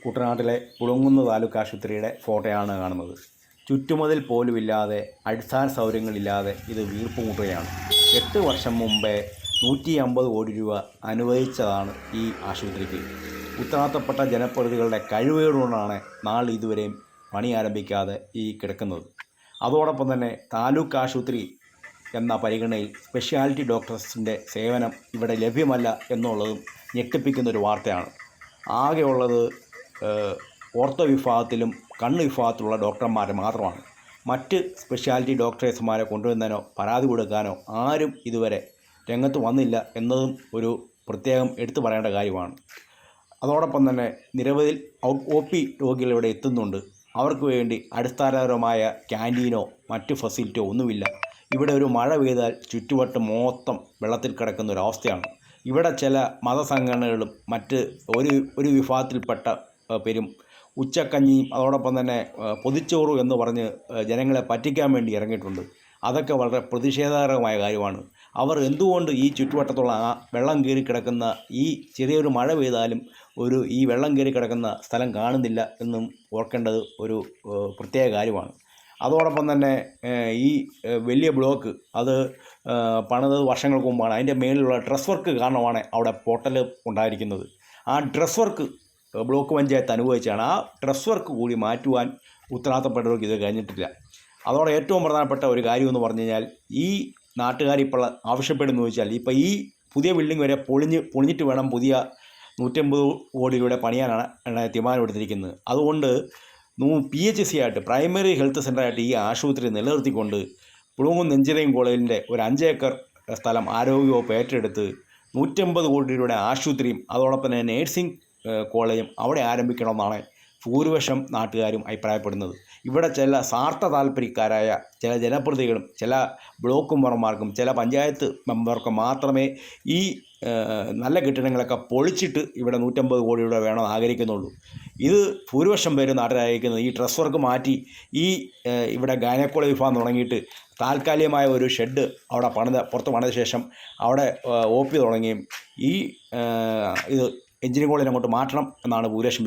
കുട്ടനാട്ടിലെ പുളുങ്കുന്ന് താലൂക്ക് ആശുപത്രിയുടെ ഫോട്ടോയാണ് കാണുന്നത്. ചുറ്റുമതിൽ പോലുമില്ലാതെ, അടിസ്ഥാന സൗകര്യങ്ങളില്ലാതെ ഇത് വീർപ്പുമുട്ടുകയാണ്. 8 വർഷം മുമ്പേ 150 കോടി രൂപ അനുവദിച്ചതാണ് ഈ ആശുപത്രിക്ക്. ഉത്തരവാദിത്തപ്പെട്ട ജനപ്രതിനിധികളുടെ കഴിവുകേടുകൊണ്ടാണ് നാളെ ഇതുവരെയും പണി ആരംഭിക്കാതെ ഈ കിടക്കുന്നത്. അതോടൊപ്പം തന്നെ താലൂക്ക് ആശുപത്രി എന്ന പരിഗണനയിൽ സ്പെഷ്യാലിറ്റി ഡോക്ടേഴ്സിൻ്റെ സേവനം ഇവിടെ ലഭ്യമല്ല എന്നുള്ളതും ഞെട്ടിപ്പിക്കുന്നൊരു വാർത്തയാണ്. ആകെയുള്ളത് ഓർത്തോ വിഭാഗത്തിലും കണ്ണ് വിഭാഗത്തിലുള്ള ഡോക്ടർമാർ മാത്രമാണ്. മറ്റ് സ്പെഷ്യാലിറ്റി ഡോക്ടേഴ്സുമാരെ കൊണ്ടുവന്നതിനോ പരാതി കൊടുക്കാനോ ആരും ഇതുവരെ രംഗത്ത് വന്നില്ല എന്നതും ഒരു പ്രത്യേകം എടുത്തു പറയേണ്ട കാര്യമാണ്. അതോടൊപ്പം തന്നെ നിരവധി OP രോഗികൾ ഇവിടെ എത്തുന്നുണ്ട്. അവർക്ക് വേണ്ടി അടിസ്ഥാനപരമായ ക്യാൻറ്റീനോ മറ്റ് ഫെസിലിറ്റിയോ ഒന്നുമില്ല. ഇവിടെ ഒരു മഴ പെയ്താൽ ചുറ്റുവട്ടം മൊത്തം വെള്ളത്തിൽ കിടക്കുന്ന ഒരു അവസ്ഥയാണ്. ഇവിടെ ചില മതസംഘടനകളും മറ്റ് ഒരു വിഭാഗത്തിൽപ്പെട്ട പേരും ഉച്ചക്കഞ്ഞിയും അതോടൊപ്പം തന്നെ പൊതിച്ചോറും എന്ന് പറഞ്ഞ് ജനങ്ങളെ പറ്റിക്കാൻ വേണ്ടി ഇറങ്ങിയിട്ടുണ്ട്. അതൊക്കെ വളരെ പ്രതിഷേധകരമായ കാര്യമാണ്. അവർ എന്തുകൊണ്ട് ഈ ചുറ്റുവട്ടത്തുള്ള വെള്ളം കയറി കിടക്കുന്ന ഈ ചെറിയൊരു മഴ പെയ്താലും ഈ വെള്ളം കയറി കിടക്കുന്ന സ്ഥലം കാണുന്നില്ല എന്നും ഓർക്കേണ്ടത് ഒരു പ്രത്യേക കാര്യമാണ്. അതോടൊപ്പം തന്നെ ഈ വലിയ ബ്ലോക്ക് അത് പണിത് വർഷങ്ങൾക്ക് മുമ്പാണ്. അതിൻ്റെ മേളിലുള്ള ഡ്രസ് വർക്ക് കാരണമാണ് അവിടെ പൊട്ടൽ ഉണ്ടായിരിക്കുന്നത്. ആ ഡ്രസ് വർക്ക് ബ്ലോക്ക് പഞ്ചായത്ത് അനുഭവിച്ചാണ്. ആ ഡ്രസ് വർക്ക് കൂടി മാറ്റുവാൻ ഉത്തരവാദിത്തപ്പെട്ടവർക്ക് ഇത് കഴിഞ്ഞിട്ടില്ല. അതോടെ ഏറ്റവും പ്രധാനപ്പെട്ട ഒരു കാര്യമെന്ന് പറഞ്ഞു കഴിഞ്ഞാൽ, ഈ നാട്ടുകാരിപ്പോൾ ആവശ്യപ്പെടുന്നു വെച്ചാൽ, ഇപ്പോൾ ഈ പുതിയ ബിൽഡിംഗ് വരെ പൊളിഞ്ഞിട്ട് വേണം പുതിയ 150 കോടി രൂപയുടെ പണിയാനാണ് തീരുമാനമെടുത്തിരിക്കുന്നത്. അതുകൊണ്ട് PHC ആയിട്ട്, പ്രൈമറി ഹെൽത്ത് സെൻ്ററായിട്ട് ഈ ആശുപത്രി നിലനിർത്തിക്കൊണ്ട് പുളുങ്കുന്ന് എഞ്ചിനീയറിംഗ് കോളേജിൻ്റെ ഒരു 5 ഏക്കർ സ്ഥലം ആരോഗ്യവകുപ്പ് ഏറ്റെടുത്ത് 150 കോടി രൂപയുടെ ആശുപത്രിയും അതോടൊപ്പം തന്നെ നേഴ്സിംഗ് കോളേജും അവിടെ ആരംഭിക്കണമെന്നാണ് ഭൂരിപക്ഷം നാട്ടുകാരും അഭിപ്രായപ്പെടുന്നത്. ഇവിടെ ചില സ്വാർത്ഥ താല്പര്യക്കാരായ ചില ജനപ്രതിനിധികളും ചില ബ്ലോക്ക് മെമ്പർമാർക്കും ചില പഞ്ചായത്ത് മെമ്പർക്കും മാത്രമേ ഈ നല്ല കെട്ടിടങ്ങളൊക്കെ പൊളിച്ചിട്ട് ഇവിടെ 150 കോടി രൂപ വേണമെന്ന് ആഗ്രഹിക്കുന്നുള്ളൂ. ഇത് ഭൂരിപക്ഷം പേര് നാട്ടിലായിരിക്കുന്നത് ഈ ഡ്രസ് വർക്ക് മാറ്റി ഇവിടെ ഗൈനക്കോളജി വിഭാഗം തുടങ്ങിയിട്ട് താൽക്കാലികമായ ഒരു ഷെഡ് അവിടെ പുറത്ത് പണിത ശേഷം അവിടെ OP തുടങ്ങുകയും ഇത് എഞ്ചിനീയറിംഗ് കോളേജിൽ അങ്ങോട്ട് മാറ്റണം എന്നാണ് ഭൂരിപക്ഷം